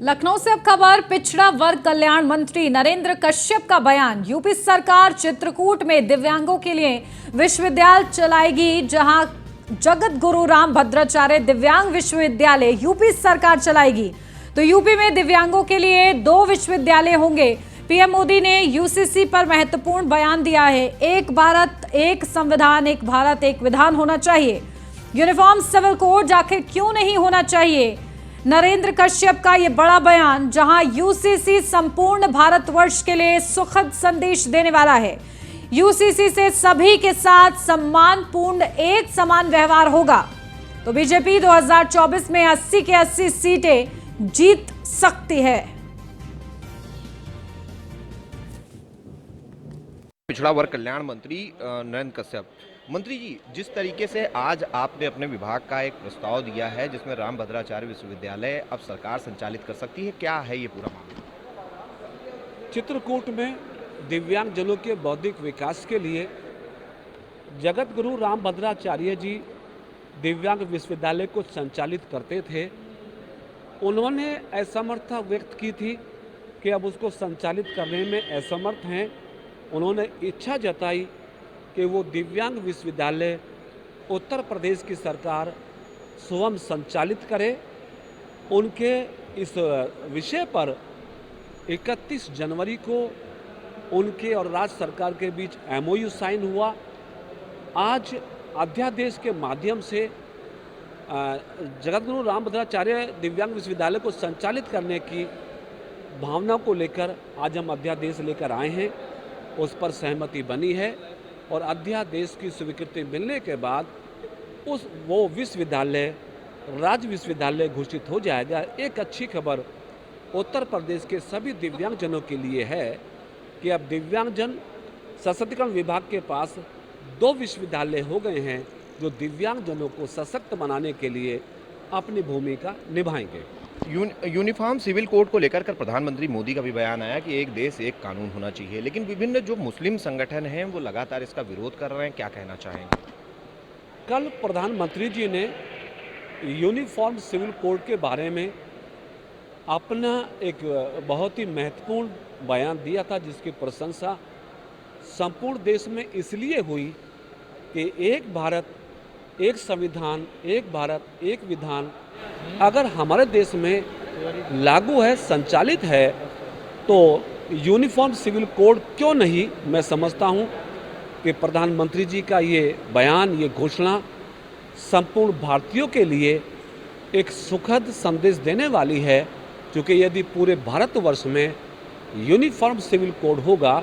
लखनऊ से अब खबर। पिछड़ा वर्ग कल्याण मंत्री नरेंद्र कश्यप का बयान। यूपी सरकार चित्रकूट में दिव्यांगों के लिए विश्वविद्यालय चलाएगी, जहां जगत गुरु राम भद्राचार्य दिव्यांग विश्वविद्यालय यूपी सरकार चलाएगी। तो यूपी में दिव्यांगों के लिए 2 विश्वविद्यालय होंगे। पीएम मोदी ने यूसीसी पर महत्वपूर्ण बयान दिया है। एक भारत एक संविधान, एक भारत एक विधान होना चाहिए। यूनिफॉर्म सिविल कोड आखिर क्यों नहीं होना चाहिए? नरेंद्र कश्यप का यह बड़ा बयान, जहां यूसीसी संपूर्ण भारतवर्ष के लिए सुखद संदेश देने वाला है। यूसीसी से सभी के साथ सम्मानपूर्ण एक समान व्यवहार होगा। तो बीजेपी 2024 में 80 के 80 सीटें जीत सकती है। पिछड़ा वर्ग कल्याण मंत्री नरेंद्र कश्यप, मंत्री जी, जिस तरीके से आज आपने अपने विभाग का एक प्रस्ताव दिया है जिसमें राम भद्राचार्य विश्वविद्यालय अब सरकार संचालित कर सकती है, क्या है ये पूरा मामला? चित्रकूट में दिव्यांगजनों के बौद्धिक विकास के लिए जगत गुरु राम भद्राचार्य जी दिव्यांग विश्वविद्यालय को संचालित करते थे। उन्होंने असमर्थता व्यक्त की थी कि अब उसको संचालित करने में असमर्थ हैं। उन्होंने इच्छा जताई कि वो दिव्यांग विश्वविद्यालय उत्तर प्रदेश की सरकार स्वयं संचालित करे। उनके इस विषय पर 31 जनवरी को उनके और राज्य सरकार के बीच MOU साइन हुआ। आज अध्यादेश के माध्यम से जगतगुरु राम भद्राचार्य दिव्यांग विश्वविद्यालय को संचालित करने की भावना को लेकर आज हम अध्यादेश लेकर आए हैं। उस पर सहमति बनी है और अध्यादेश की स्वीकृति मिलने के बाद वो विश्वविद्यालय राज्य विश्वविद्यालय घोषित हो जाएगा। एक अच्छी खबर उत्तर प्रदेश के सभी दिव्यांगजनों के लिए है कि अब दिव्यांगजन सशक्तिकरण विभाग के पास 2 विश्वविद्यालय हो गए हैं जो दिव्यांगजनों को सशक्त बनाने के लिए अपनी भूमिका निभाएंगे। यूनिफॉर्म सिविल कोड को लेकर प्रधानमंत्री मोदी का भी बयान आया कि एक देश एक कानून होना चाहिए, लेकिन विभिन्न जो मुस्लिम संगठन हैं वो लगातार इसका विरोध कर रहे हैं। क्या कहना चाहेंगे? कल प्रधानमंत्री जी ने यूनिफॉर्म सिविल कोड के बारे में अपना एक बहुत ही महत्वपूर्ण बयान दिया था, जिसकी प्रशंसा संपूर्ण देश में इसलिए हुई कि एक भारत एक संविधान, एक भारत एक विधान अगर हमारे देश में लागू है, संचालित है, तो यूनिफॉर्म सिविल कोड क्यों नहीं? मैं समझता हूं कि प्रधानमंत्री जी का ये बयान, ये घोषणा संपूर्ण भारतीयों के लिए एक सुखद संदेश देने वाली है, क्योंकि यदि पूरे भारतवर्ष में यूनिफॉर्म सिविल कोड होगा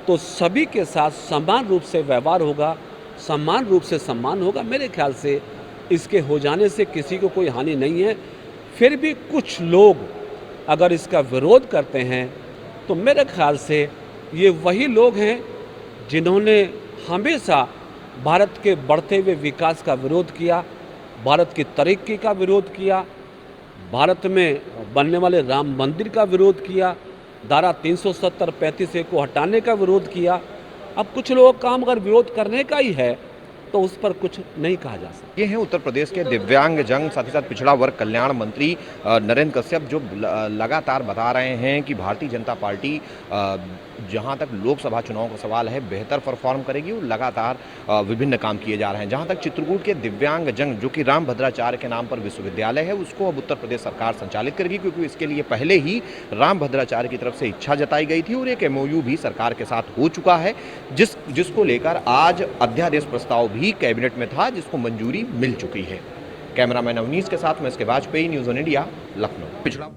तो सभी के साथ समान रूप से व्यवहार होगा, समान रूप से सम्मान होगा। मेरे ख्याल से इसके हो जाने से किसी को कोई हानि नहीं है। फिर भी कुछ लोग अगर इसका विरोध करते हैं तो मेरे ख्याल से ये वही लोग हैं जिन्होंने हमेशा भारत के बढ़ते हुए विकास का विरोध किया, भारत की तरक्की का विरोध किया, भारत में बनने वाले राम मंदिर का विरोध किया, धारा 370-35 को हटाने का विरोध किया। अब कुछ लोगों का काम अगर विरोध करने का ही है तो उस पर कुछ नहीं कहा जा सकता। ये हैं उत्तर प्रदेश के दिव्यांग जन, साथ ही साथ पिछड़ा वर्ग कल्याण मंत्री नरेंद्र कश्यप, जो लगातार बता रहे हैं कि भारतीय जनता पार्टी जहां तक लोकसभा चुनाव का सवाल है बेहतर परफॉर्म करेगी और लगातार विभिन्न काम किए जा रहे हैं। जहां तक चित्रकूट के दिव्यांग जन, जो कि राम भद्राचार्य के नाम पर विश्वविद्यालय है, उसको अब उत्तर प्रदेश सरकार संचालित करेगी, क्योंकि इसके लिए पहले ही राम भद्राचार्य की तरफ से इच्छा जताई गई थी और एक MOU भी सरकार के साथ हो चुका है, जिसको लेकर आज अध्यादेश प्रस्ताव भी कैबिनेट में था, जिसको मंजूरी मिल चुकी है। कैमरामैन अवनीश के साथ मैं इसके Vajpayee, news on India, Lucknow. पिछड़ा